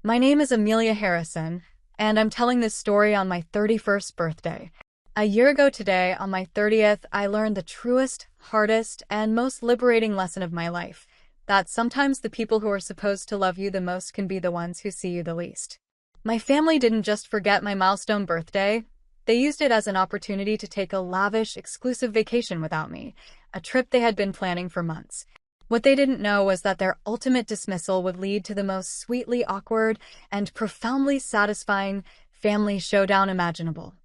My name is Amelia Harrison, and I'm telling this story on my 31st birthday. A year ago today, on my 30th, I learned the truest, hardest, and most liberating lesson of my life, that sometimes the people who are supposed to love you the most can be the ones who see you the least. My family didn't just forget my milestone birthday, they used it as an opportunity to take a lavish, exclusive vacation without me, a trip they had been planning for months. What they didn't know was that their ultimate dismissal would lead to the most sweetly awkward and profoundly satisfying family showdown imaginable.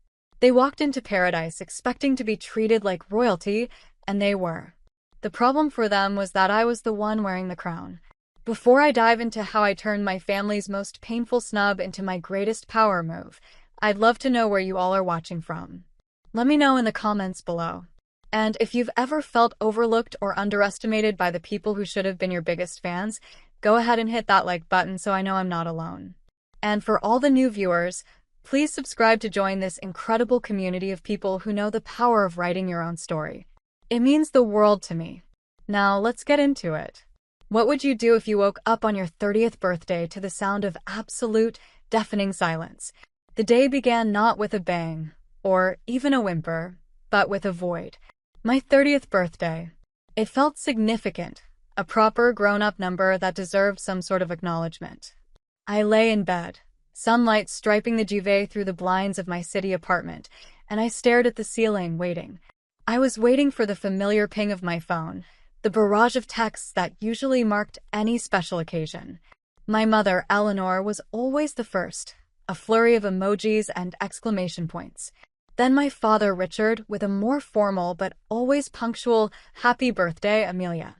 They walked into paradise expecting to be treated like royalty, and they were. The problem for them was that I was the one wearing the crown. Before I dive into how I turned my family's most painful snub into my greatest power move, I'd love to know where you all are watching from. Let me know in the comments below. And if you've ever felt overlooked or underestimated by the people who should have been your biggest fans, go ahead and hit that like button so I know I'm not alone. And for all the new viewers, please subscribe to join this incredible community of people who know the power of writing your own story. It means the world to me. Now, let's get into it. What would you do if you woke up on your 30th birthday to the sound of absolute, deafening silence? The day began not with a bang, or even a whimper, but with a void. My 30th birthday. It felt significant, a proper grown-up number that deserved some sort of acknowledgement. I lay in bed, sunlight striping the duvet through the blinds of my city apartment, and I stared at the ceiling, waiting. I was waiting for the familiar ping of my phone, the barrage of texts that usually marked any special occasion. My mother, Eleanor, was always the first, a flurry of emojis and exclamation points. Then my father, Richard, with a more formal but always punctual, "Happy birthday, Amelia."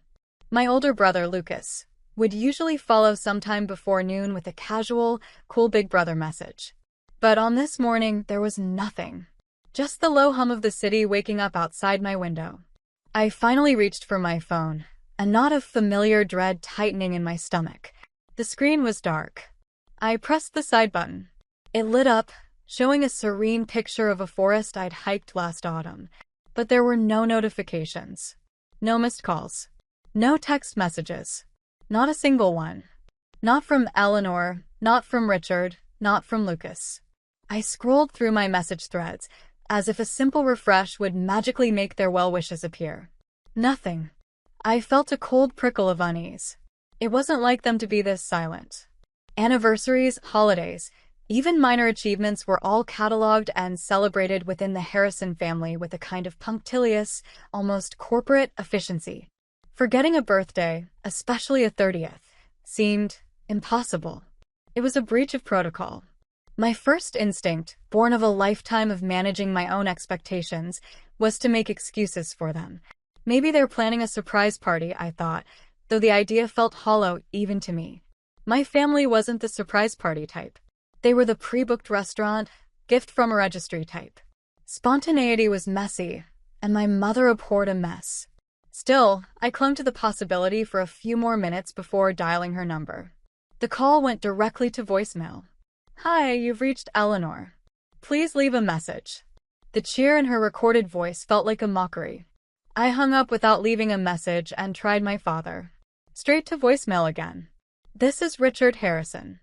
My older brother, Lucas, would usually follow sometime before noon with a casual, cool big brother message. But on this morning, there was nothing. Just the low hum of the city waking up outside my window. I finally reached for my phone, a knot of familiar dread tightening in my stomach. The screen was dark. I pressed the side button. It lit up, showing a serene picture of a forest I'd hiked last autumn. But there were no notifications. No missed calls. No text messages. Not a single one. Not from Eleanor, not from Richard, not from Lucas. I scrolled through my message threads, as if a simple refresh would magically make their well wishes appear. Nothing. I felt a cold prickle of unease. It wasn't like them to be this silent. Anniversaries, holidays, even minor achievements were all catalogued and celebrated within the Harrison family with a kind of punctilious, almost corporate efficiency. Forgetting a birthday, especially a 30th, seemed impossible. It was a breach of protocol. My first instinct, born of a lifetime of managing my own expectations, was to make excuses for them. Maybe they're planning a surprise party, I thought, though the idea felt hollow even to me. My family wasn't the surprise party type. They were the pre-booked restaurant, gift from a registry type. Spontaneity was messy, and my mother abhorred a mess. Still, I clung to the possibility for a few more minutes before dialing her number. The call went directly to voicemail. "Hi, you've reached Eleanor. Please leave a message." The cheer in her recorded voice felt like a mockery. I hung up without leaving a message and tried my father. Straight to voicemail again. "This is Richard Harrison.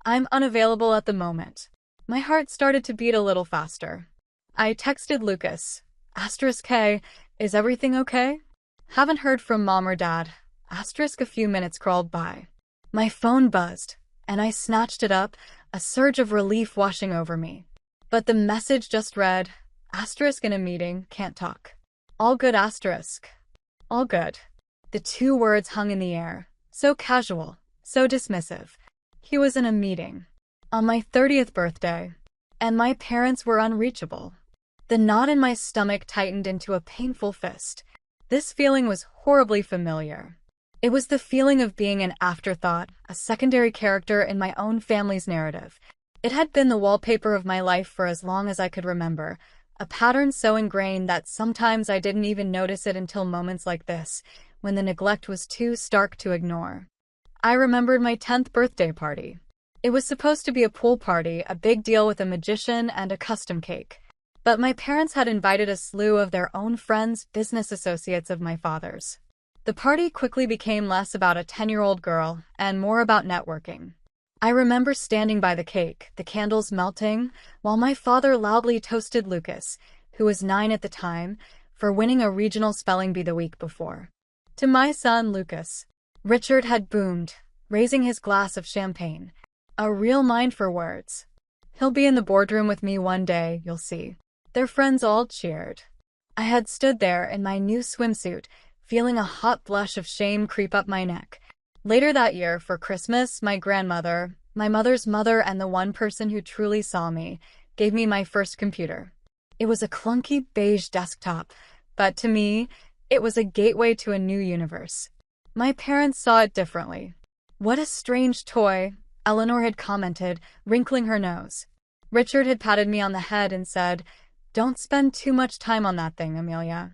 I'm unavailable at the moment." My heart started to beat a little faster. I texted Lucas. "K, is everything okay? Haven't heard from Mom or Dad." A few minutes crawled by. My phone buzzed, and I snatched it up, a surge of relief washing over me. But the message just read, "In a meeting, can't talk." All good, All good. The two words hung in the air, so casual, so dismissive. He was in a meeting. On my 30th birthday. And my parents were unreachable. The knot in my stomach tightened into a painful fist. This feeling was horribly familiar. It was the feeling of being an afterthought, a secondary character in my own family's narrative. It had been the wallpaper of my life for as long as I could remember, a pattern so ingrained that sometimes I didn't even notice it until moments like this, when the neglect was too stark to ignore. I remembered my 10th birthday party. It was supposed to be a pool party, a big deal with a magician and a custom cake. But my parents had invited a slew of their own friends, business associates of my father's. The party quickly became less about a 10-year-old girl and more about networking. I remember standing by the cake, the candles melting, while my father loudly toasted Lucas, who was 9 at the time, for winning a regional spelling bee the week before. To my son, Lucas, Richard had boomed, raising his glass of champagne. A real mind for words. He'll be in the boardroom with me one day, you'll see. Their friends all cheered. I had stood there in my new swimsuit, feeling a hot blush of shame creep up my neck. Later that year, for Christmas, my grandmother, my mother's mother and the one person who truly saw me, gave me my first computer. It was a clunky beige desktop, but to me, it was a gateway to a new universe. My parents saw it differently. "What a strange toy," Eleanor had commented, wrinkling her nose. Richard had patted me on the head and said, "Don't spend too much time on that thing, Amelia.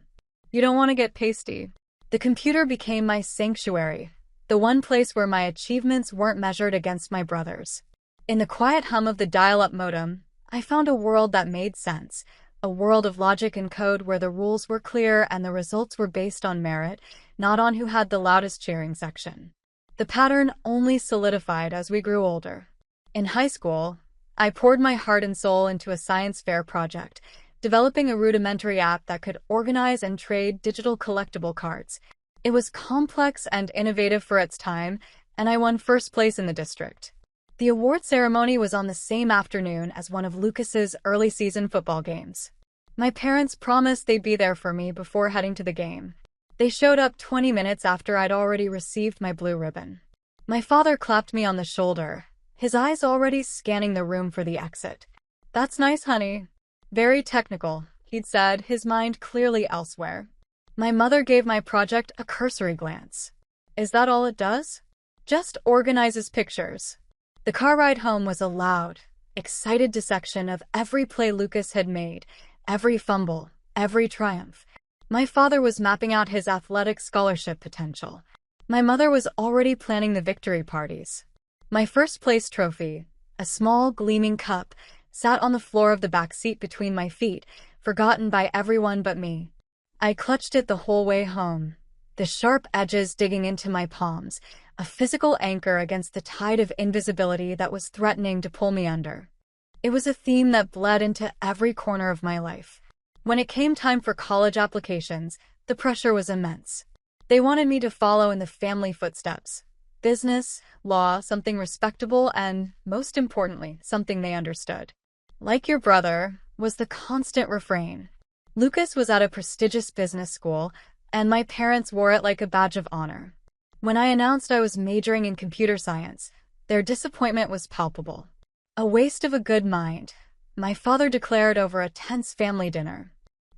You don't want to get pasty." The computer became my sanctuary, the one place where my achievements weren't measured against my brothers. In the quiet hum of the dial-up modem, I found a world that made sense, a world of logic and code where the rules were clear and the results were based on merit, not on who had the loudest cheering section. The pattern only solidified as we grew older. In high school, I poured my heart and soul into a science fair project, developing a rudimentary app that could organize and trade digital collectible cards. It was complex and innovative for its time, and I won first place in the district. The award ceremony was on the same afternoon as one of Lucas's early season football games. My parents promised they'd be there for me before heading to the game. They showed up 20 minutes after I'd already received my blue ribbon. My father clapped me on the shoulder, his eyes already scanning the room for the exit. "That's nice, honey." "Very technical," he'd said, his mind clearly elsewhere. My mother gave my project a cursory glance. "Is that all it does?" "Just organizes pictures." The car ride home was a loud, excited dissection of every play Lucas had made, every fumble, every triumph. My father was mapping out his athletic scholarship potential. My mother was already planning the victory parties. My first place trophy, a small, gleaming cup, sat on the floor of the back seat between my feet, forgotten by everyone but me. I clutched it the whole way home, the sharp edges digging into my palms, a physical anchor against the tide of invisibility that was threatening to pull me under. It was a theme that bled into every corner of my life. When it came time for college applications, the pressure was immense. They wanted me to follow in the family footsteps. Business, law, something respectable, and, most importantly, something they understood. "Like your brother," was the constant refrain. Lucas was at a prestigious business school, and my parents wore it like a badge of honor. When I announced I was majoring in computer science, their disappointment was palpable. "A waste of a good mind," my father declared over a tense family dinner.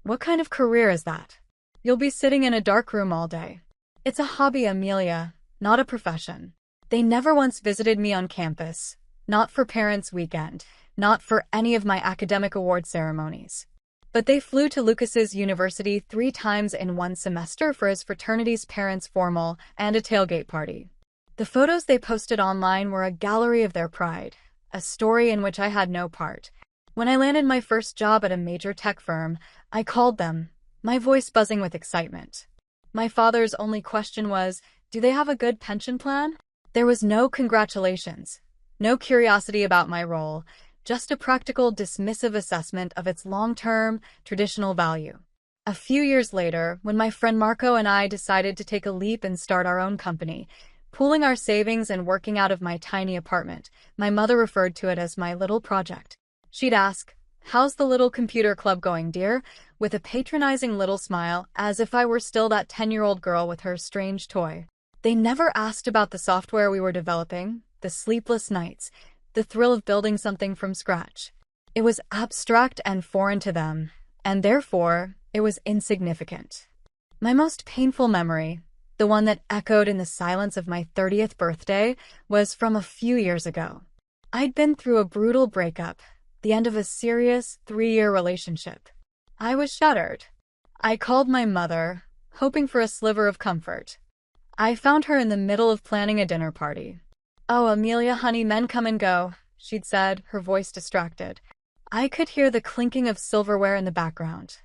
"What kind of career is that? You'll be sitting in a dark room all day." "It's a hobby, Amelia, not a profession." They never once visited me on campus, not for Parents' Weekend, not for any of my academic award ceremonies. But they flew to Lucas's university 3 times in one semester for his fraternity's parents' formal and a tailgate party. The photos they posted online were a gallery of their pride, a story in which I had no part. When I landed my first job at a major tech firm, I called them, my voice buzzing with excitement. My father's only question was, "Do they have a good pension plan?" There was no congratulations, no curiosity about my role, just a practical, dismissive assessment of its long-term, traditional value. A few years later, when my friend Marco and I decided to take a leap and start our own company, pooling our savings and working out of my tiny apartment, my mother referred to it as my little project. She'd ask, "How's the little computer club going, dear?" with a patronizing little smile, as if I were still that 10-year-old girl with her strange toy. They never asked about the software we were developing, the sleepless nights, the thrill of building something from scratch. It was abstract and foreign to them, and therefore, it was insignificant. My most painful memory, the one that echoed in the silence of my 30th birthday, was from a few years ago. I'd been through a brutal breakup, the end of a serious 3-year relationship. I was shattered. I called my mother, hoping for a sliver of comfort. I found her in the middle of planning a dinner party. "Oh, Amelia, honey, men come and go," she'd said, her voice distracted. I could hear the clinking of silverware in the background.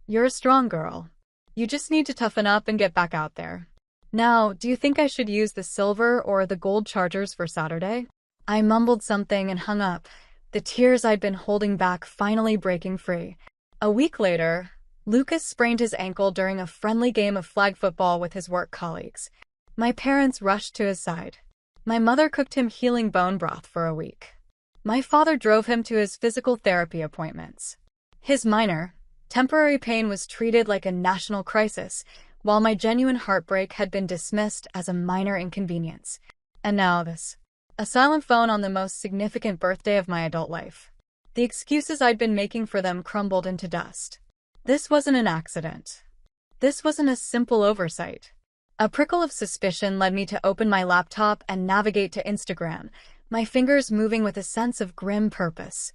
"You're a strong girl. You just need to toughen up and get back out there. Now, do you think I should use the silver or the gold chargers for Saturday?" I mumbled something and hung up, the tears I'd been holding back finally breaking free. A week later, Lucas sprained his ankle during a friendly game of flag football with his work colleagues. My parents rushed to his side. My mother cooked him healing bone broth for a week. My father drove him to his physical therapy appointments. His minor, temporary pain was treated like a national crisis, while my genuine heartbreak had been dismissed as a minor inconvenience. And now this. A silent phone on the most significant birthday of my adult life. The excuses I'd been making for them crumbled into dust. This wasn't an accident. This wasn't a simple oversight. A prickle of suspicion led me to open my laptop and navigate to Instagram, my fingers moving with a sense of grim purpose.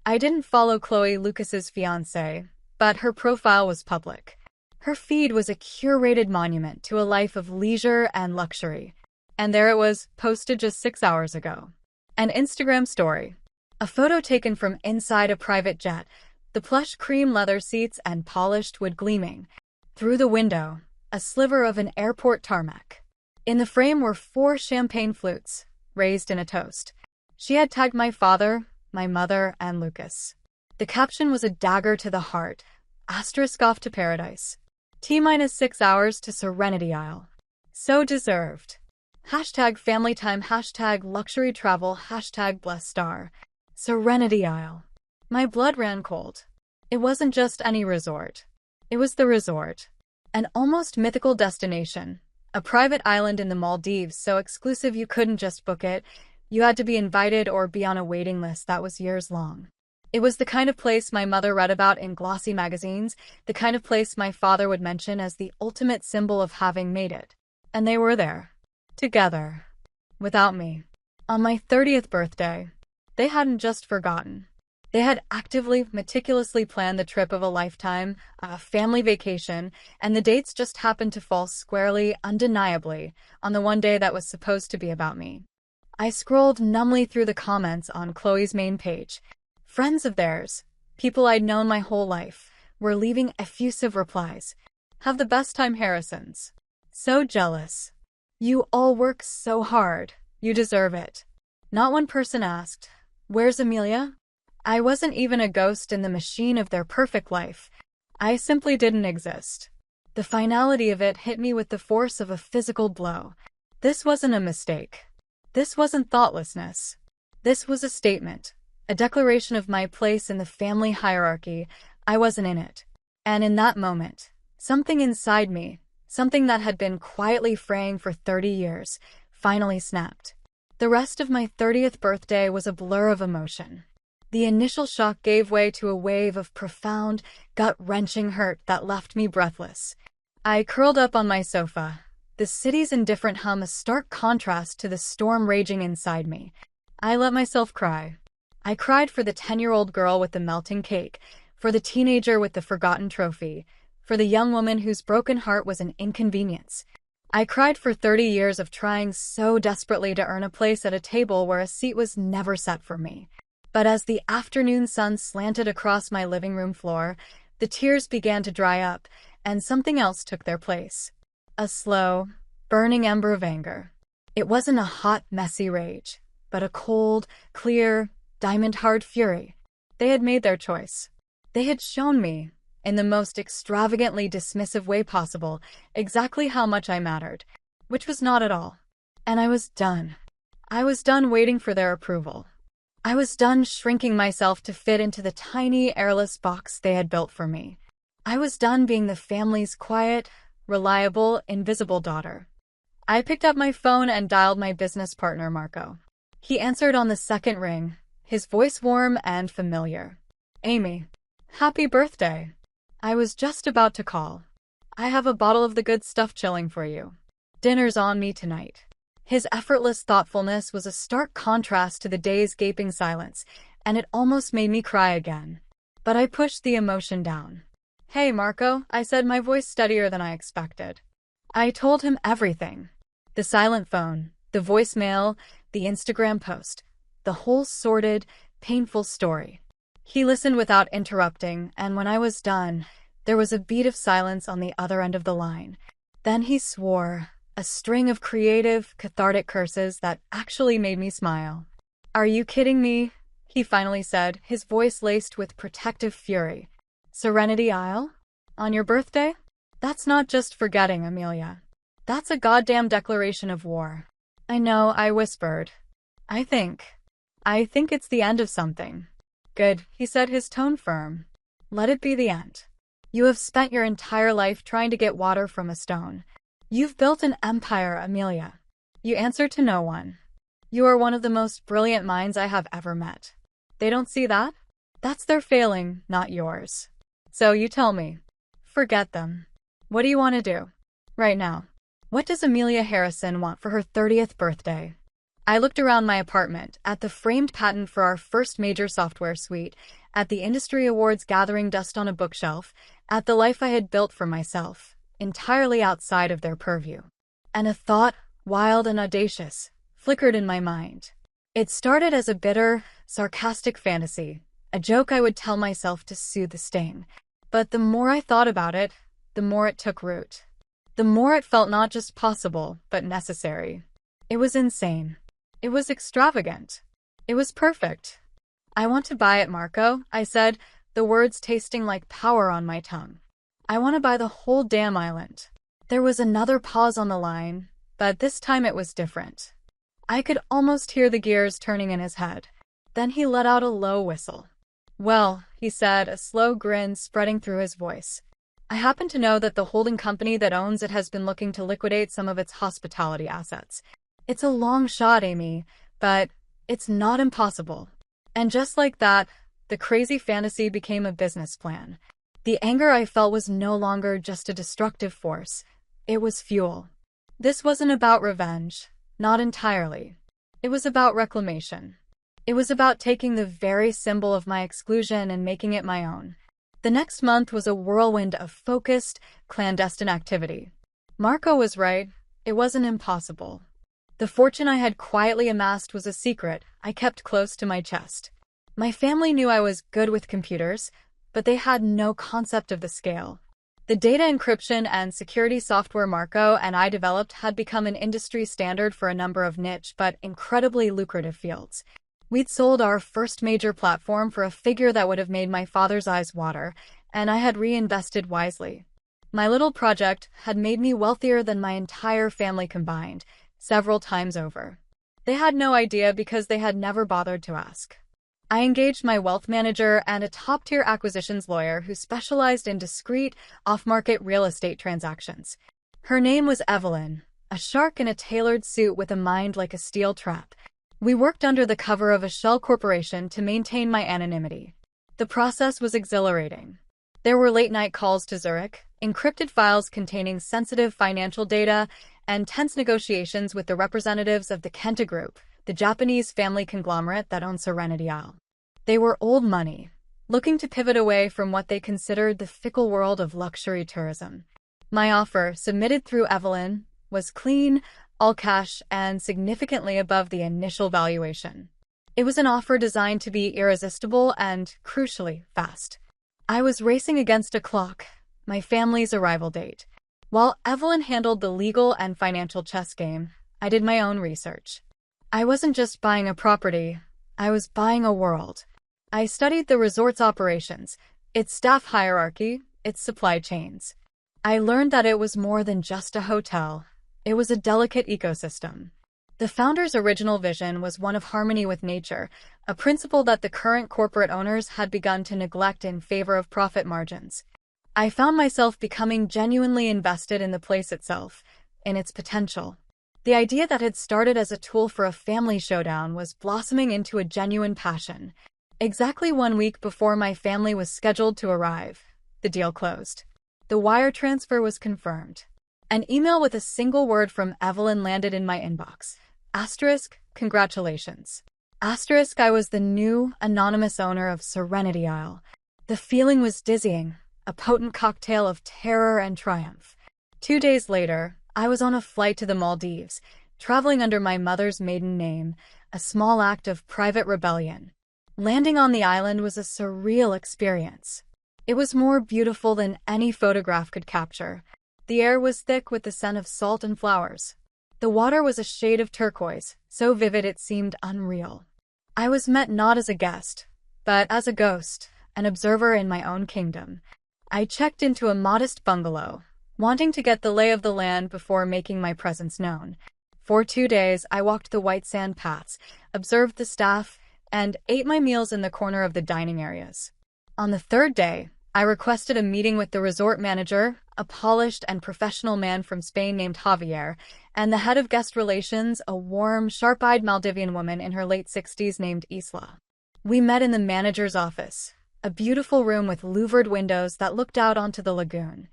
I didn't follow Chloe, Lucas's fiancée, but her profile was public. Her feed was a curated monument to a life of leisure and luxury. And there it was, posted just 6 hours ago. An Instagram story. A photo taken from inside a private jet, the plush cream leather seats and polished wood gleaming. Through the window, a sliver of an airport tarmac. In the frame were 4 champagne flutes, raised in a toast. She had tagged my father, my mother, and Lucas. The caption was a dagger to the heart, asterisk off to paradise. T-6 hours to Serenity Isle. So deserved. Hashtag family time, hashtag luxury travel, hashtag blessed star. Serenity Isle. My blood ran cold. It wasn't just any resort. It was the resort. An almost mythical destination. A private island in the Maldives so exclusive you couldn't just book it. You had to be invited or be on a waiting list that was years long. It was the kind of place my mother read about in glossy magazines, the kind of place my father would mention as the ultimate symbol of having made it. And they were there. Together. Without me. On my 30th birthday. They hadn't just forgotten. They had actively, meticulously planned the trip of a lifetime, a family vacation, and the dates just happened to fall squarely, undeniably, on the one day that was supposed to be about me. I scrolled numbly through the comments on Chloe's main page. Friends of theirs, people I'd known my whole life, were leaving effusive replies. Have the best time, Harrisons. So jealous. You all work so hard. You deserve it. Not one person asked, where's Amelia? I wasn't even a ghost in the machine of their perfect life. I simply didn't exist. The finality of it hit me with the force of a physical blow. This wasn't a mistake. This wasn't thoughtlessness. This was a statement, a declaration of my place in the family hierarchy. I wasn't in it. And in that moment, something inside me, something that had been quietly fraying for 30 years, finally snapped. The rest of my 30th birthday was a blur of emotion. The initial shock gave way to a wave of profound, gut-wrenching hurt that left me breathless. I curled up on my sofa, the city's indifferent hum a stark contrast to the storm raging inside me. I let myself cry. I cried for the 10-year-old girl with the melting cake, for the teenager with the forgotten trophy, for the young woman whose broken heart was an inconvenience. I cried for 30 years of trying so desperately to earn a place at a table where a seat was never set for me. But as the afternoon sun slanted across my living room floor, the tears began to dry up, and something else took their place. A slow, burning ember of anger. It wasn't a hot, messy rage, but a cold, clear, diamond-hard fury. They had made their choice. They had shown me, in the most extravagantly dismissive way possible, exactly how much I mattered, which was not at all. And I was done. I was done waiting for their approval. I was done shrinking myself to fit into the tiny, airless box they had built for me. I was done being the family's quiet, reliable, invisible daughter. I picked up my phone and dialed my business partner, Marco. He answered on the second ring, his voice warm and familiar. Amy, happy birthday. I was just about to call. I have a bottle of the good stuff chilling for you. Dinner's on me tonight. His effortless thoughtfulness was a stark contrast to the day's gaping silence, and it almost made me cry again. But I pushed the emotion down. Hey, Marco, I said, my voice steadier than I expected. I told him everything. The silent phone, the voicemail, the Instagram post, the whole sordid, painful story. He listened without interrupting, and when I was done, there was a beat of silence on the other end of the line. Then he swore, a string of creative, cathartic curses that actually made me smile. Are you kidding me? He finally said, his voice laced with protective fury. Serenity Isle? On your birthday? That's not just forgetting, Amelia. That's a goddamn declaration of war. I know, I whispered. I think it's the end of something. Good, he said, his tone firm. Let it be the end. You have spent your entire life trying to get water from a stone. You've built an empire, Amelia. You answer to no one. You are one of the most brilliant minds I have ever met. They don't see that? That's their failing, not yours. So you tell me. Forget them. What do you want to do? Right now. What does Amelia Harrison want for her 30th birthday? I looked around my apartment, at the framed patent for our first major software suite, at the industry awards gathering dust on a bookshelf, at the life I had built for myself, entirely outside of their purview. And a thought, wild and audacious, flickered in my mind. It started as a bitter, sarcastic fantasy, a joke I would tell myself to soothe the sting. But the more I thought about it, the more it took root. The more it felt not just possible, but necessary. It was insane. It was extravagant. It was perfect. I want to buy it, Marco, I said, the words tasting like power on my tongue. I want to buy the whole damn island. There was another pause on the line, but this time it was different. I could almost hear the gears turning in his head. Then he let out a low whistle. Well, he said, a slow grin spreading through his voice. I happen to know that the holding company that owns it has been looking to liquidate some of its hospitality assets. It's a long shot, Amy, but it's not impossible. And just like that, the crazy fantasy became a business plan. The anger I felt was no longer just a destructive force. It was fuel. This wasn't about revenge. Not entirely. It was about reclamation. It was about taking the very symbol of my exclusion and making it my own. The next month was a whirlwind of focused, clandestine activity. Marco was right. It wasn't impossible. The fortune I had quietly amassed was a secret I kept close to my chest. My family knew I was good with computers, but they had no concept of the scale. The data encryption and security software Marco and I developed had become an industry standard for a number of niche but incredibly lucrative fields. We'd sold our first major platform for a figure that would have made my father's eyes water, and I had reinvested wisely. My little project had made me wealthier than my entire family combined, several times over. They had no idea because they had never bothered to ask. I engaged my wealth manager and a top-tier acquisitions lawyer who specialized in discreet, off-market real estate transactions. Her name was Evelyn, a shark in a tailored suit with a mind like a steel trap. We worked under the cover of a shell corporation to maintain my anonymity. The process was exhilarating. There were late-night calls to Zurich, encrypted files containing sensitive financial data, and tense negotiations with the representatives of the Kenta Group, the Japanese family conglomerate that owned Serenity Isle. They were old money, looking to pivot away from what they considered the fickle world of luxury tourism. My offer, submitted through Evelyn, was clean, all cash, and significantly above the initial valuation. It was an offer designed to be irresistible and, crucially, fast. I was racing against a clock, my family's arrival date. While Evelyn handled the legal and financial chess game, I did my own research. I wasn't just buying a property, I was buying a world. I studied the resort's operations, its staff hierarchy, its supply chains. I learned that it was more than just a hotel. It was a delicate ecosystem. The founder's original vision was one of harmony with nature, a principle that the current corporate owners had begun to neglect in favor of profit margins. I found myself becoming genuinely invested in the place itself, in its potential. The idea that had started as a tool for a family showdown was blossoming into a genuine passion. Exactly 1 week before my family was scheduled to arrive, the deal closed. The wire transfer was confirmed. An email with a single word from Evelyn landed in my inbox. Asterisk, congratulations. Asterisk, I was the new, anonymous owner of Serenity Isle. The feeling was dizzying, a potent cocktail of terror and triumph. 2 days later, I was on a flight to the Maldives, traveling under my mother's maiden name, a small act of private rebellion. Landing on the island was a surreal experience. It was more beautiful than any photograph could capture. The air was thick with the scent of salt and flowers. The water was a shade of turquoise, so vivid it seemed unreal. I was met not as a guest, but as a ghost, an observer in my own kingdom. I checked into a modest bungalow, wanting to get the lay of the land before making my presence known. For 2 days, I walked the white sand paths, observed the staff, and ate my meals in the corner of the dining areas. On the third day, I requested a meeting with the resort manager, a polished and professional man from Spain named Javier, and the head of guest relations, a warm, sharp-eyed Maldivian woman in her late 60s named Isla. We met in the manager's office, a beautiful room with louvered windows that looked out onto the lagoon.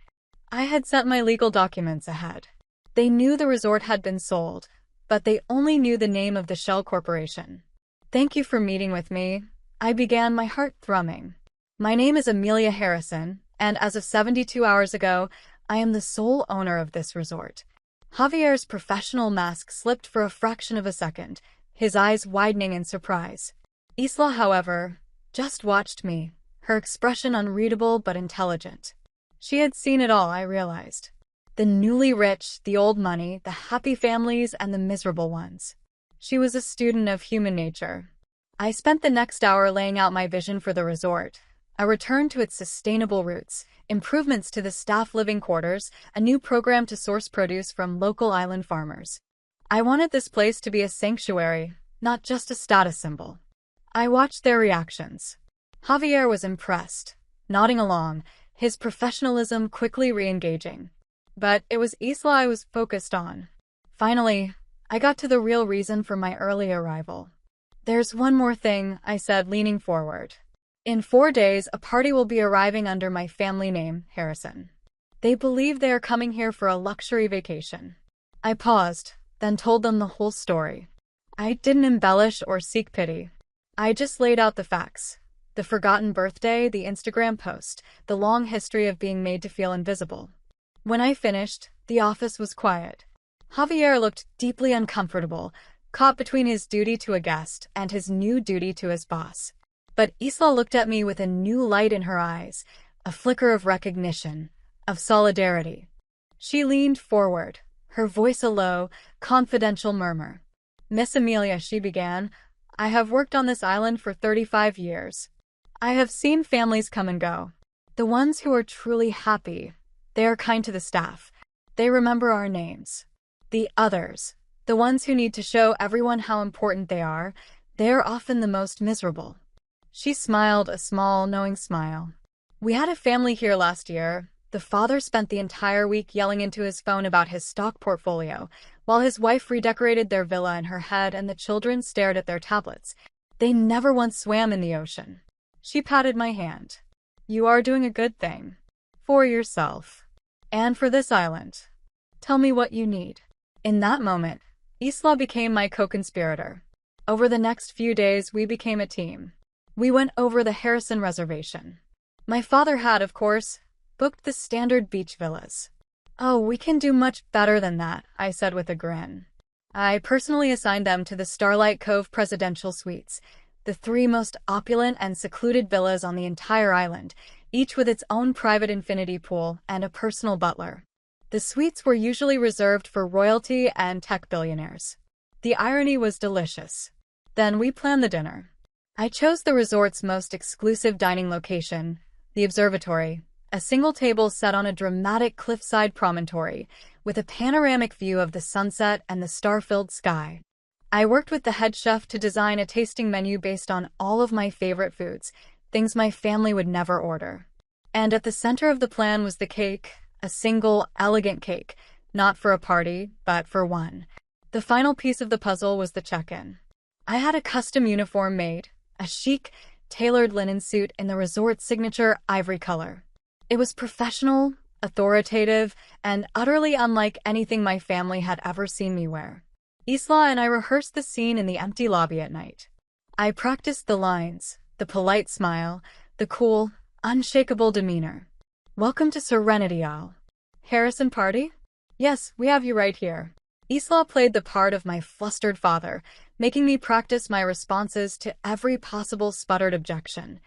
I had sent my legal documents ahead. They knew the resort had been sold, but they only knew the name of the shell corporation. "Thank you for meeting with me," I began, my heart thrumming. "My name is Amelia Harrison, and as of 72 hours ago, I am the sole owner of this resort." Javier's professional mask slipped for a fraction of a second, his eyes widening in surprise. Isla, however, just watched me, her expression unreadable but intelligent. She had seen it all, I realized. The newly rich, the old money, the happy families, and the miserable ones. She was a student of human nature. I spent the next hour laying out my vision for the resort, a return to its sustainable roots, improvements to the staff living quarters, a new program to source produce from local island farmers. I wanted this place to be a sanctuary, not just a status symbol. I watched their reactions. Javier was impressed, nodding along, his professionalism quickly re-engaging. But it was Isla I was focused on. Finally, I got to the real reason for my early arrival. "There's one more thing," I said, leaning forward. "In 4 days, a party will be arriving under my family name, Harrison. They believe they are coming here for a luxury vacation." I paused, then told them the whole story. I didn't embellish or seek pity. I just laid out the facts. The forgotten birthday, the Instagram post, the long history of being made to feel invisible. When I finished, the office was quiet. Javier looked deeply uncomfortable, caught between his duty to a guest and his new duty to his boss. But Isla looked at me with a new light in her eyes, a flicker of recognition, of solidarity. She leaned forward, her voice a low, confidential murmur. "Miss Amelia," she began, "I have worked on this island for 35 years. I have seen families come and go. The ones who are truly happy, they are kind to the staff. They remember our names. The others, the ones who need to show everyone how important they are often the most miserable." She smiled, a small, knowing smile. "We had a family here last year. The father spent the entire week yelling into his phone about his stock portfolio, while his wife redecorated their villa in her head and the children stared at their tablets. They never once swam in the ocean." She patted my hand. "You are doing a good thing. For yourself. And for this island. Tell me what you need." In that moment, Isla became my co-conspirator. Over the next few days, we became a team. We went over the Harrison reservation. My father had, of course, booked the standard beach villas. "Oh, we can do much better than that," I said with a grin. I personally assigned them to the Starlight Cove Presidential Suites, the 3 most opulent and secluded villas on the entire island, each with its own private infinity pool and a personal butler. The suites were usually reserved for royalty and tech billionaires. The irony was delicious. Then we planned the dinner. I chose the resort's most exclusive dining location, the observatory, a single table set on a dramatic cliffside promontory, with a panoramic view of the sunset and the star-filled sky. I worked with the head chef to design a tasting menu based on all of my favorite foods, things my family would never order. And at the center of the plan was the cake, a single, elegant cake, not for a party, but for one. The final piece of the puzzle was the check-in. I had a custom uniform made, a chic, tailored linen suit in the resort's signature ivory color. It was professional, authoritative, and utterly unlike anything my family had ever seen me wear. Isla and I rehearsed the scene in the empty lobby at night. I practiced the lines, the polite smile, the cool, unshakable demeanor. "Welcome to Serenity Isle. Harrison party? Yes, we have you right here." Isla played the part of my flustered father, making me practice my responses to every possible sputtered objection.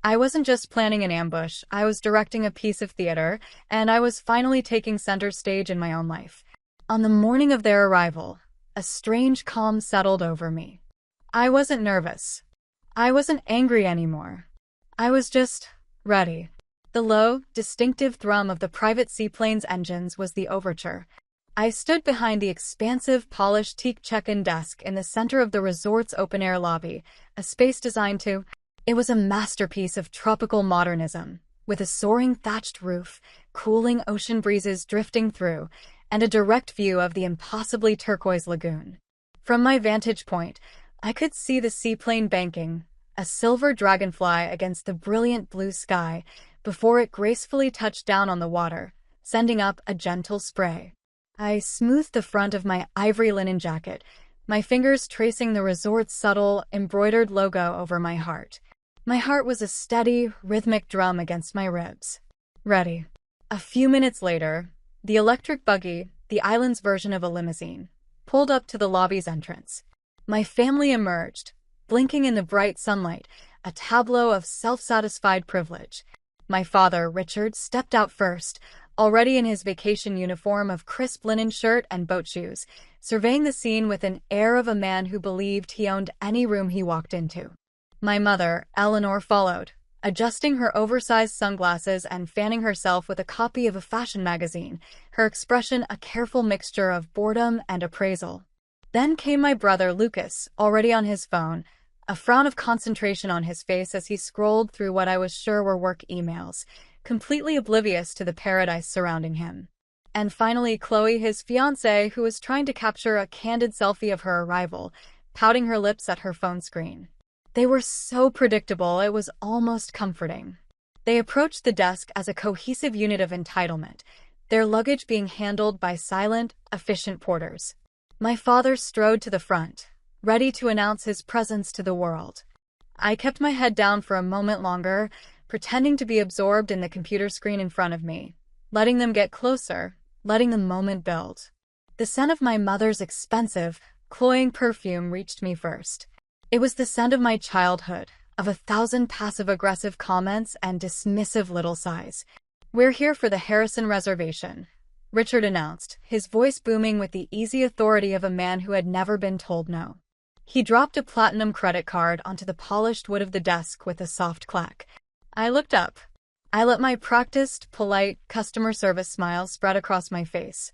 I wasn't just planning an ambush, I was directing a piece of theater, and I was finally taking center stage in my own life. On the morning of their arrival, a strange calm settled over me. I wasn't nervous. I wasn't angry anymore. I was just ready. The low, distinctive thrum of the private seaplane's engines was the overture. I stood behind the expansive, polished teak check-in desk in the center of the resort's open-air lobby, a space designed to... It was a masterpiece of tropical modernism, with a soaring thatched roof, cooling ocean breezes drifting through, and a direct view of the impossibly turquoise lagoon. From my vantage point, I could see the seaplane banking, a silver dragonfly against the brilliant blue sky, before it gracefully touched down on the water, sending up a gentle spray. I smoothed the front of my ivory linen jacket, my fingers tracing the resort's subtle, embroidered logo over my heart. My heart was a steady, rhythmic drum against my ribs. Ready. A few minutes later, the electric buggy, the island's version of a limousine, pulled up to the lobby's entrance. My family emerged, blinking in the bright sunlight, a tableau of self-satisfied privilege. My father, Richard, stepped out first, already in his vacation uniform of crisp linen shirt and boat shoes, surveying the scene with an air of a man who believed he owned any room he walked into. My mother, Eleanor, followed, adjusting her oversized sunglasses and fanning herself with a copy of a fashion magazine, her expression a careful mixture of boredom and appraisal. Then came my brother, Lucas, already on his phone, a frown of concentration on his face as he scrolled through what I was sure were work emails, completely oblivious to the paradise surrounding him. And finally, Chloe, his fiancée, who was trying to capture a candid selfie of her arrival, pouting her lips at her phone screen. They were so predictable, it was almost comforting. They approached the desk as a cohesive unit of entitlement, their luggage being handled by silent, efficient porters. My father strode to the front, ready to announce his presence to the world. I kept my head down for a moment longer, pretending to be absorbed in the computer screen in front of me, letting them get closer, letting the moment build. The scent of my mother's expensive, cloying perfume reached me first. It was the scent of my childhood, of 1,000 passive-aggressive comments and dismissive little sighs. "We're here for the Harrison reservation," Richard announced, his voice booming with the easy authority of a man who had never been told no. He dropped a platinum credit card onto the polished wood of the desk with a soft clack. I looked up. I let my practiced, polite, customer service smile spread across my face.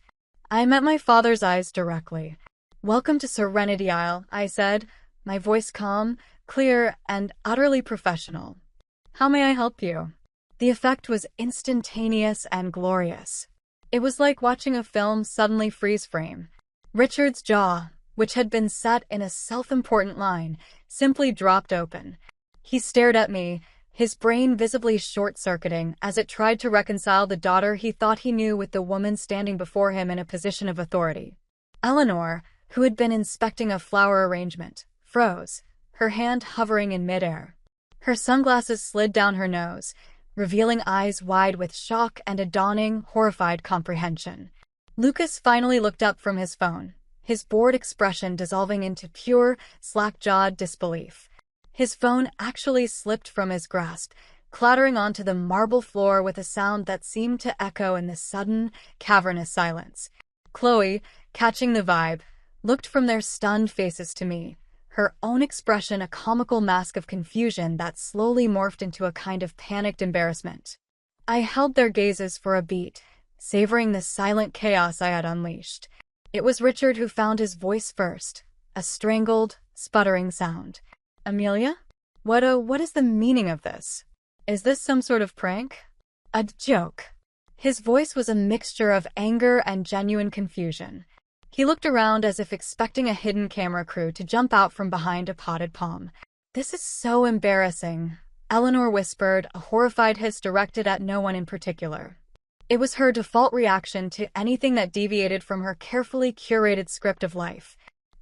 I met my father's eyes directly. "Welcome to Serenity Isle," I said, my voice calm, clear, and utterly professional. "How may I help you?" The effect was instantaneous and glorious. It was like watching a film suddenly freeze frame. Richard's jaw, which had been set in a self-important line, simply dropped open. He stared at me, his brain visibly short-circuiting as it tried to reconcile the daughter he thought he knew with the woman standing before him in a position of authority. Eleanor, who had been inspecting a flower arrangement, froze, her hand hovering in midair. Her sunglasses slid down her nose, revealing eyes wide with shock and a dawning, horrified comprehension. Lucas finally looked up from his phone, his bored expression dissolving into pure, slack-jawed disbelief. His phone actually slipped from his grasp, clattering onto the marble floor with a sound that seemed to echo in the sudden, cavernous silence. Chloe, catching the vibe, looked from their stunned faces to me, her own expression a comical mask of confusion that slowly morphed into a kind of panicked embarrassment. I held their gazes for a beat, savoring the silent chaos I had unleashed. It was Richard who found his voice first, a strangled, sputtering sound. "Amelia? What is the meaning of this? Is this some sort of prank? A joke?" His voice was a mixture of anger and genuine confusion. He looked around as if expecting a hidden camera crew to jump out from behind a potted palm. "This is so embarrassing," Eleanor whispered, a horrified hiss directed at no one in particular. It was her default reaction to anything that deviated from her carefully curated script of life.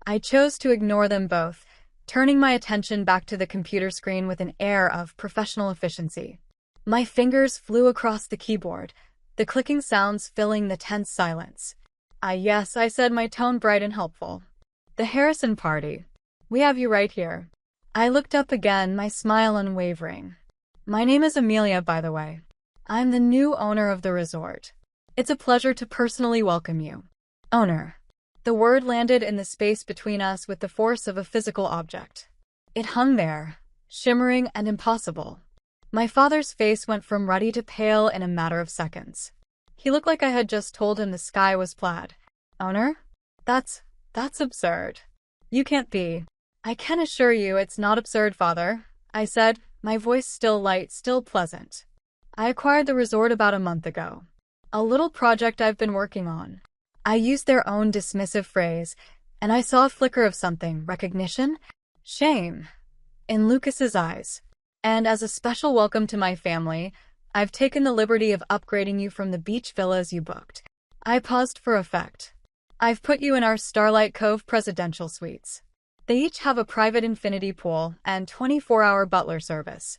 I chose to ignore them both, turning my attention back to the computer screen with an air of professional efficiency. My fingers flew across the keyboard, the clicking sounds filling the tense silence. Yes," I said, my tone bright and helpful. "The Harrison party. We have you right here." I looked up again, my smile unwavering. "My name is Amelia, by the way. I'm the new owner of the resort. It's a pleasure to personally welcome you." "Owner." The word landed in the space between us with the force of a physical object. It hung there, shimmering and impossible. My father's face went from ruddy to pale in a matter of seconds. He looked like I had just told him the sky was plaid. Owner? That's absurd. You can't be. I can assure you it's not absurd, father, I said, my voice still light, still pleasant. I acquired the resort about a month ago. A little project I've been working on. I used their own dismissive phrase, and I saw a flicker of something, recognition, shame, in Lucas's eyes. And as a special welcome to my family, I've taken the liberty of upgrading you from the beach villas you booked. I paused for effect. I've put you in our Starlight Cove presidential suites. They each have a private infinity pool and 24-hour butler service.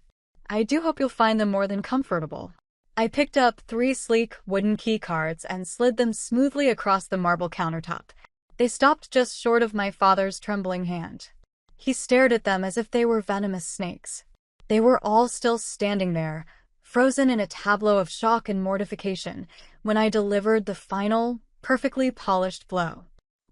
I do hope you'll find them more than comfortable. I picked up 3 sleek wooden key cards and slid them smoothly across the marble countertop. They stopped just short of my father's trembling hand. He stared at them as if they were venomous snakes. They were all still standing there, frozen in a tableau of shock and mortification, when I delivered the final, perfectly polished blow.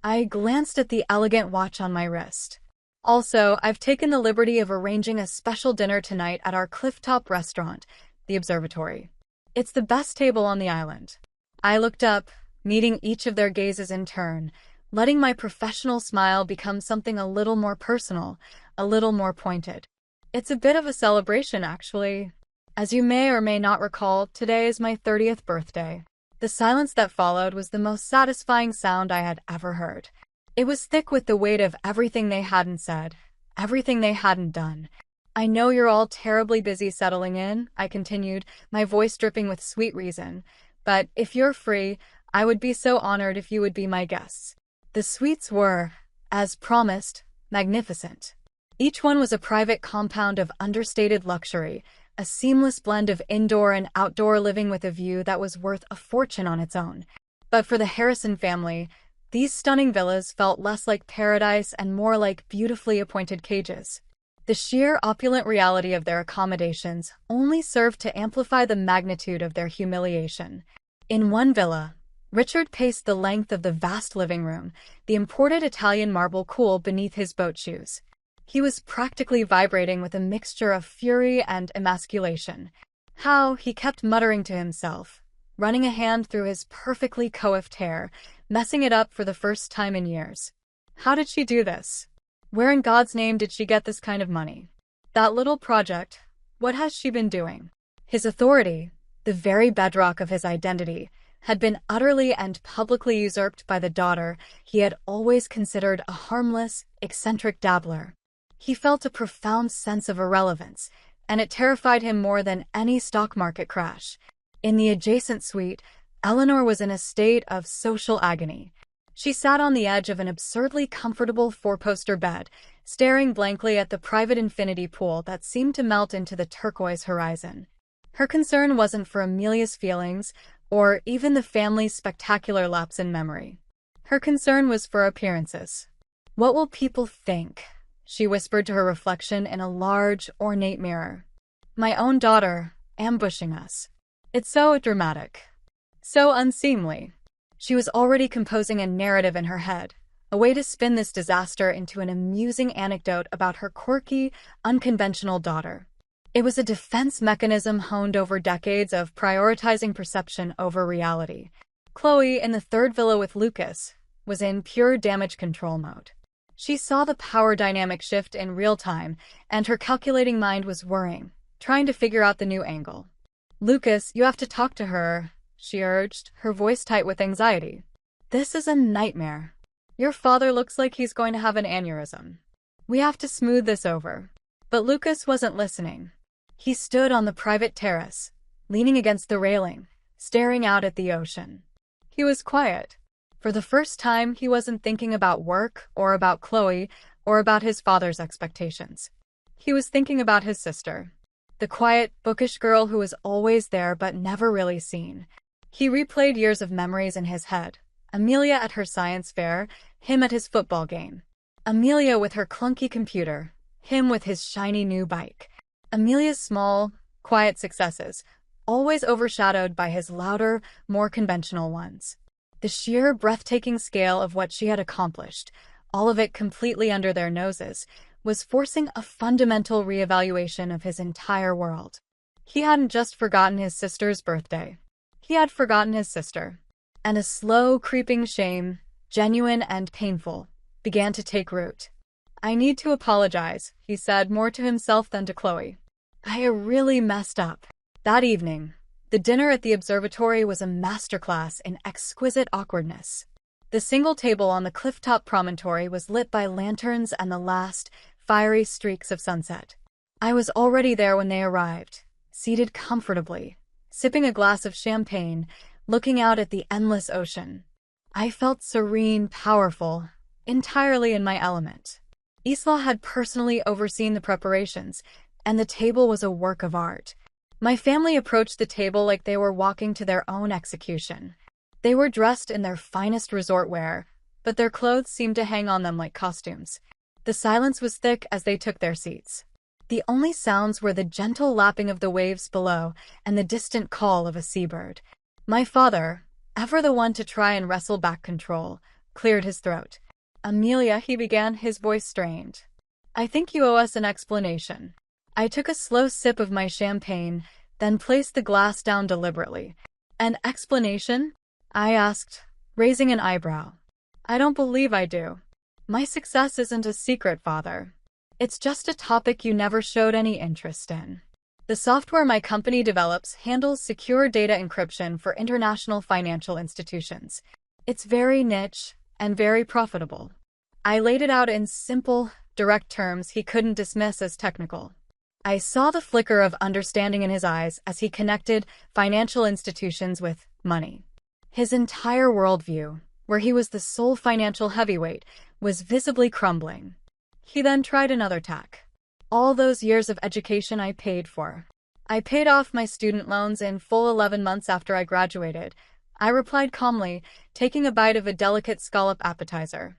I glanced at the elegant watch on my wrist. Also, I've taken the liberty of arranging a special dinner tonight at our clifftop restaurant, the Observatory. It's the best table on the island. I looked up, meeting each of their gazes in turn, letting my professional smile become something a little more personal, a little more pointed. It's a bit of a celebration, actually. As you may or may not recall, today is my 30th birthday. The silence that followed was the most satisfying sound I had ever heard. It was thick with the weight of everything they hadn't said, everything they hadn't done. I know you're all terribly busy settling in, I continued, my voice dripping with sweet reason. But if you're free, I would be so honored if you would be my guests. The suites were, as promised, magnificent. Each one was a private compound of understated luxury, a seamless blend of indoor and outdoor living with a view that was worth a fortune on its own. But for the Harrison family, these stunning villas felt less like paradise and more like beautifully appointed cages. The sheer opulent reality of their accommodations only served to amplify the magnitude of their humiliation. In one villa, Richard paced the length of the vast living room, the imported Italian marble cool beneath his boat shoes. He was practically vibrating with a mixture of fury and emasculation. How, he kept muttering to himself, running a hand through his perfectly coiffed hair, messing it up for the first time in years. How did she do this? Where in God's name did she get this kind of money? That little project, what has she been doing? His authority, the very bedrock of his identity, had been utterly and publicly usurped by the daughter he had always considered a harmless, eccentric dabbler. He felt a profound sense of irrelevance, and it terrified him more than any stock market crash. In the adjacent suite, Eleanor was in a state of social agony. She sat on the edge of an absurdly comfortable 4-poster bed, staring blankly at the private infinity pool that seemed to melt into the turquoise horizon. Her concern wasn't for Amelia's feelings, or even the family's spectacular lapse in memory. Her concern was for appearances. What will people think? She whispered to her reflection in a large, ornate mirror. My own daughter, ambushing us. It's so dramatic. So unseemly. She was already composing a narrative in her head, a way to spin this disaster into an amusing anecdote about her quirky, unconventional daughter. It was a defense mechanism honed over decades of prioritizing perception over reality. Chloe, in the third villa with Lucas, was in pure damage control mode. She saw the power dynamic shift in real time, and her calculating mind was whirring, trying to figure out the new angle. Lucas, you have to talk to her, she urged, her voice tight with anxiety. This is a nightmare. Your father looks like he's going to have an aneurysm. We have to smooth this over. But Lucas wasn't listening. He stood on the private terrace, leaning against the railing, staring out at the ocean. He was quiet. For the first time, he wasn't thinking about work, or about Chloe, or about his father's expectations. He was thinking about his sister, the quiet, bookish girl who was always there but never really seen. He replayed years of memories in his head. Amelia at her science fair, him at his football game. Amelia with her clunky computer, him with his shiny new bike. Amelia's small, quiet successes, always overshadowed by his louder, more conventional ones. The sheer, breathtaking scale of what she had accomplished, all of it completely under their noses, was forcing a fundamental reevaluation of his entire world. He hadn't just forgotten his sister's birthday. He had forgotten his sister. And a slow, creeping shame, genuine and painful, began to take root. "I need to apologize," he said, more to himself than to Chloe. "I really messed up." That evening, the dinner at the observatory was a masterclass in exquisite awkwardness. The single table on the clifftop promontory was lit by lanterns and the last, fiery streaks of sunset. I was already there when they arrived, seated comfortably, sipping a glass of champagne, looking out at the endless ocean. I felt serene, powerful, entirely in my element. Isla had personally overseen the preparations, and the table was a work of art. My family approached the table like they were walking to their own execution. They were dressed in their finest resort wear, but their clothes seemed to hang on them like costumes. The silence was thick as they took their seats. The only sounds were the gentle lapping of the waves below and the distant call of a seabird. My father, ever the one to try and wrestle back control, cleared his throat. "Amelia," he began, his voice strained. "I think you owe us an explanation." I took a slow sip of my champagne, then placed the glass down deliberately. "An explanation?" I asked, raising an eyebrow. "I don't believe I do. My success isn't a secret, Father. It's just a topic you never showed any interest in. The software my company develops handles secure data encryption for international financial institutions. It's very niche and very profitable." I laid it out in simple, direct terms he couldn't dismiss as technical. I saw the flicker of understanding in his eyes as he connected financial institutions with money. His entire worldview, where he was the sole financial heavyweight, was visibly crumbling. He then tried another tack. "All those years of education I paid for. I paid off my student loans in full 11 months after I graduated," I replied calmly, taking a bite of a delicate scallop appetizer.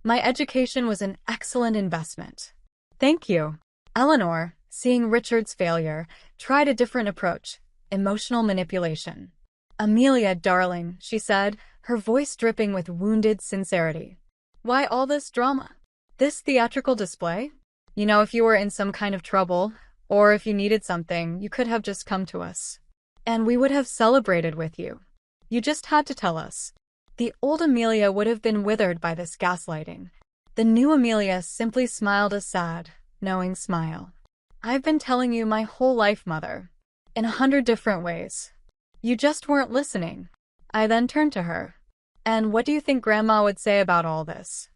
"My education was an excellent investment." "Thank you." Eleanor, seeing Richard's failure, tried a different approach: emotional manipulation. "Amelia, darling," she said, her voice dripping with wounded sincerity. "Why all this drama? This theatrical display? You know, if you were in some kind of trouble, or if you needed something, you could have just come to us. And we would have celebrated with you. You just had to tell us." The old Amelia would have been withered by this gaslighting. The new Amelia simply smiled a sad, knowing smile. "I've been telling you my whole life, Mother. In 100 different ways. You just weren't listening." I then turned to her. "And what do you think Grandma would say about all this?"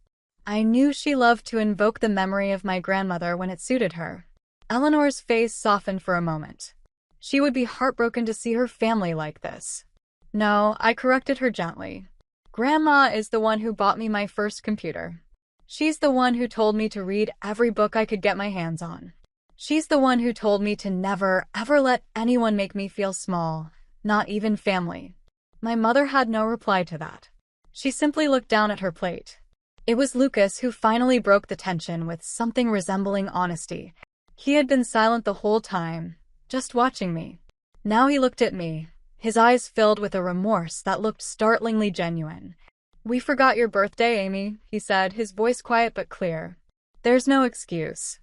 I knew she loved to invoke the memory of my grandmother when it suited her. Eleanor's face softened for a moment. She would be heartbroken to see her family like this. "No," I corrected her gently. "Grandma is the one who bought me my first computer. She's the one who told me to read every book I could get my hands on. She's the one who told me to never, ever let anyone make me feel small, not even family." My mother had no reply to that. She simply looked down at her plate. It was Lucas who finally broke the tension with something resembling honesty. He had been silent the whole time, just watching me. Now he looked at me, his eyes filled with a remorse that looked startlingly genuine. "We forgot your birthday, Amy," he said, his voice quiet but clear. "There's no excuse."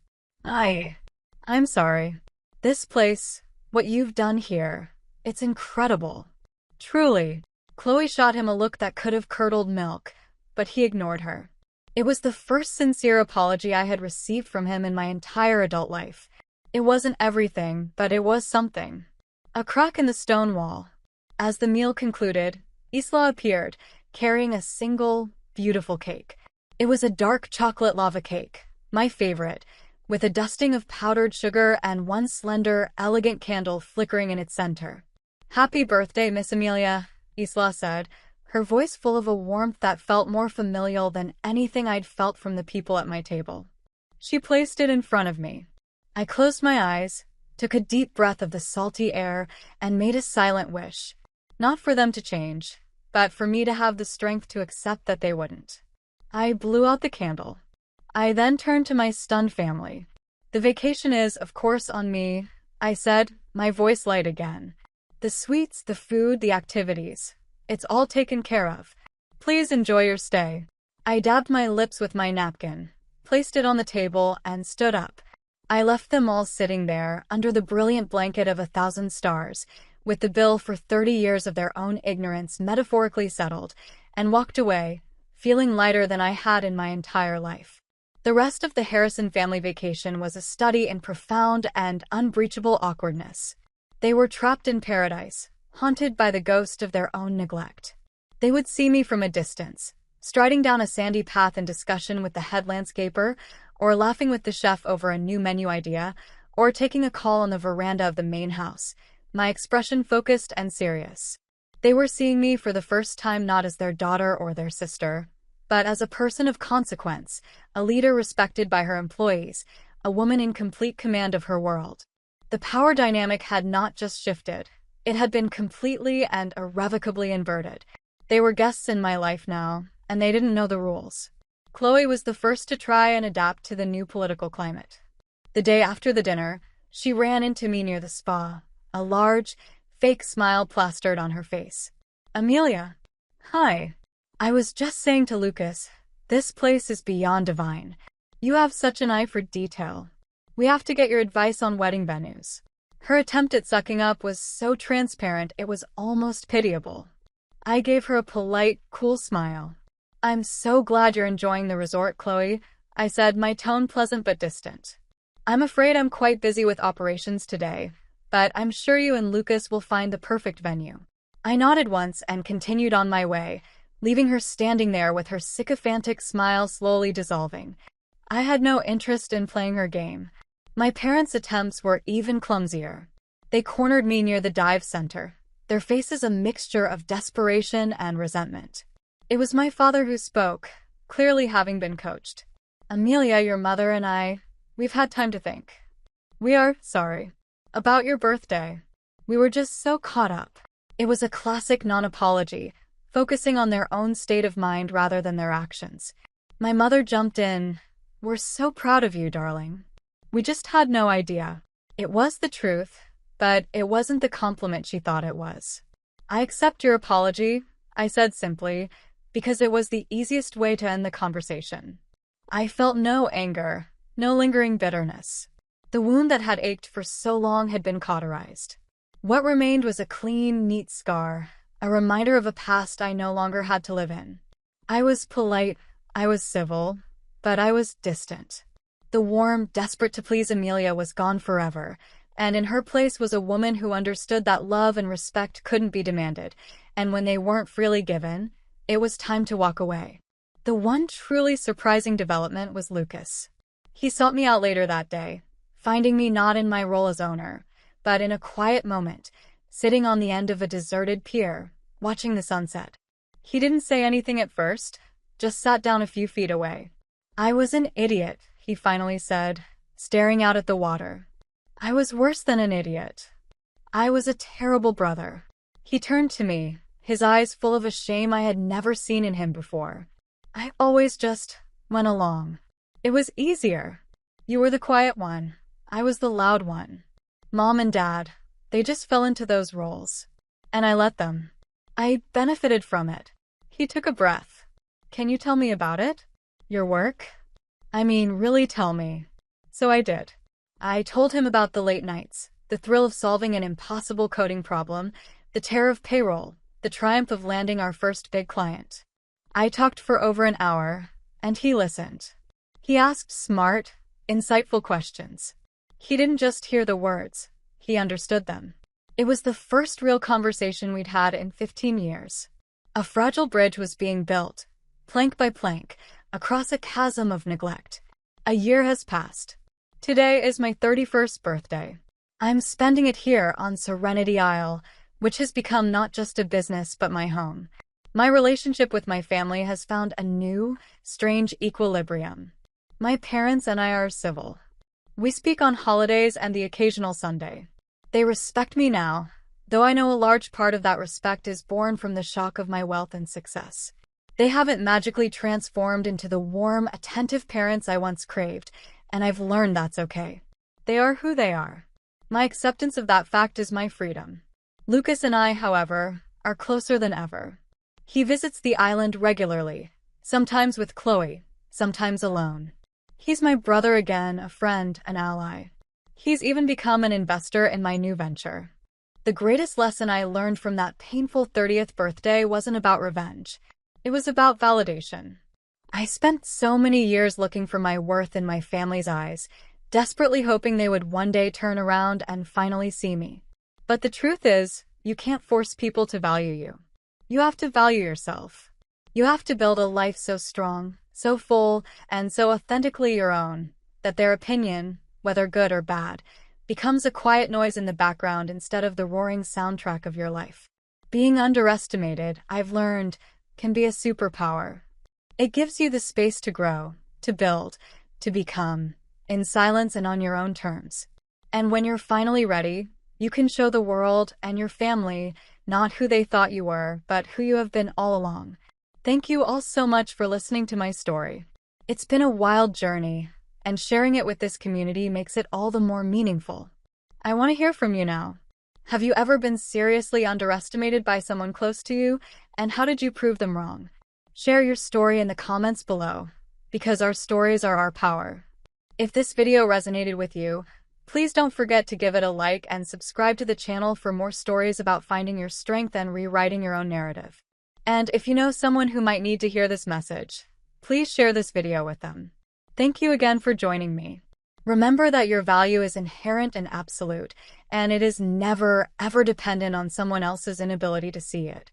I'm sorry. This place, what you've done here, it's incredible. Truly." Chloe shot him a look that could have curdled milk, but he ignored her. It was the first sincere apology I had received from him in my entire adult life. It wasn't everything, but it was something. A crack in the stone wall. As the meal concluded, Isla appeared, carrying a single, beautiful cake. It was a dark chocolate lava cake, my favorite, with a dusting of powdered sugar and one slender, elegant candle flickering in its center. "Happy birthday, Miss Amelia," Isla said, her voice full of a warmth that felt more familial than anything I'd felt from the people at my table. She placed it in front of me. I closed my eyes, took a deep breath of the salty air, and made a silent wish. Not for them to change, but for me to have the strength to accept that they wouldn't. I blew out the candle. I then turned to my stunned family. "The vacation is, of course, on me," I said, my voice light again. "The sweets, the food, the activities. It's all taken care of. Please enjoy your stay." I dabbed my lips with my napkin, placed it on the table, and stood up. I left them all sitting there, under the brilliant blanket of 1,000 stars, with the bill for 30 years of their own ignorance metaphorically settled, and walked away, feeling lighter than I had in my entire life. The rest of the Harrison family vacation was a study in profound and unbreachable awkwardness. They were trapped in paradise, haunted by the ghost of their own neglect. They would see me from a distance, striding down a sandy path in discussion with the head landscaper, or laughing with the chef over a new menu idea, or taking a call on the veranda of the main house, my expression focused and serious. They were seeing me for the first time not as their daughter or their sister, but as a person of consequence, a leader respected by her employees, a woman in complete command of her world. The power dynamic had not just shifted, it had been completely and irrevocably inverted. They were guests in my life now, and they didn't know the rules. Chloe was the first to try and adapt to the new political climate. The day after the dinner, she ran into me near the spa, a large, fake smile plastered on her face. "Amelia." "Hi." "I was just saying to Lucas, this place is beyond divine. You have such an eye for detail. We have to get your advice on wedding venues." Her attempt at sucking up was so transparent it was almost pitiable. I gave her a polite, cool smile. "I'm so glad you're enjoying the resort, Chloe," I said, my tone pleasant but distant. "I'm afraid I'm quite busy with operations today, but I'm sure you and Lucas will find the perfect venue." I nodded once and continued on my way, leaving her standing there with her sycophantic smile slowly dissolving. I had no interest in playing her game. My parents' attempts were even clumsier. They cornered me near the dive center, their faces a mixture of desperation and resentment. It was my father who spoke, clearly having been coached. "Amelia, your mother and we've had time to think. We are sorry about your birthday. We were just so caught up." It was a classic non-apology, focusing on their own state of mind rather than their actions. My mother jumped in. "We're so proud of you, darling. We just had no idea." It was the truth, but it wasn't the compliment she thought it was. "I accept your apology," I said simply, because it was the easiest way to end the conversation. I felt no anger, no lingering bitterness. The wound that had ached for so long had been cauterized. What remained was a clean, neat scar, a reminder of a past I no longer had to live in. I was polite, I was civil, but I was distant. The warm, desperate to please Amelia was gone forever, and in her place was a woman who understood that love and respect couldn't be demanded, and when they weren't freely given, it was time to walk away. The one truly surprising development was Lucas. He sought me out later that day, finding me not in my role as owner, but in a quiet moment, sitting on the end of a deserted pier, watching the sunset. He didn't say anything at first, just sat down a few feet away. "I was an idiot," he finally said, staring out at the water. "I was worse than an idiot. I was a terrible brother." He turned to me, his eyes full of a shame I had never seen in him before. "I always just went along. It was easier. You were the quiet one. I was the loud one. Mom and Dad, they just fell into those roles. And I let them. I benefited from it." He took a breath. "Can you tell me about it? Your work? I mean, really tell me." So I did. I told him about the late nights, the thrill of solving an impossible coding problem, the terror of payroll, the triumph of landing our first big client. I talked for over an hour, and he listened. He asked smart, insightful questions. He didn't just hear the words, he understood them. It was the first real conversation we'd had in 15 years. A fragile bridge was being built, plank by plank, across a chasm of neglect. A year has passed. Today is my 31st birthday. I'm spending it here on Serenity Isle, which has become not just a business but my home. My relationship with my family has found a new, strange equilibrium. My parents and I are civil. We speak on holidays and the occasional Sunday. They respect me now, though I know a large part of that respect is born from the shock of my wealth and success. They haven't magically transformed into the warm, attentive parents I once craved, and I've learned that's okay. They are who they are. My acceptance of that fact is my freedom. Lucas and I, however, are closer than ever. He visits the island regularly, sometimes with Chloe, sometimes alone. He's my brother again, a friend, an ally. He's even become an investor in my new venture. The greatest lesson I learned from that painful 30th birthday wasn't about revenge. It was about validation. I spent so many years looking for my worth in my family's eyes, desperately hoping they would one day turn around and finally see me. But the truth is, you can't force people to value you. You have to value yourself. You have to build a life so strong, so full, and so authentically your own, that their opinion, whether good or bad, becomes a quiet noise in the background instead of the roaring soundtrack of your life. Being underestimated, I've learned, can be a superpower. It gives you the space to grow, to build, to become, in silence and on your own terms. And when you're finally ready, you can show the world and your family not who they thought you were, but who you have been all along. Thank you all so much for listening to my story. It's been a wild journey, and sharing it with this community makes it all the more meaningful. I want to hear from you now. Have you ever been seriously underestimated by someone close to you, and how did you prove them wrong? Share your story in the comments below, because our stories are our power. If this video resonated with you, please don't forget to give it a like and subscribe to the channel for more stories about finding your strength and rewriting your own narrative. And if you know someone who might need to hear this message, please share this video with them. Thank you again for joining me. Remember that your value is inherent and absolute, and it is never, ever dependent on someone else's inability to see it.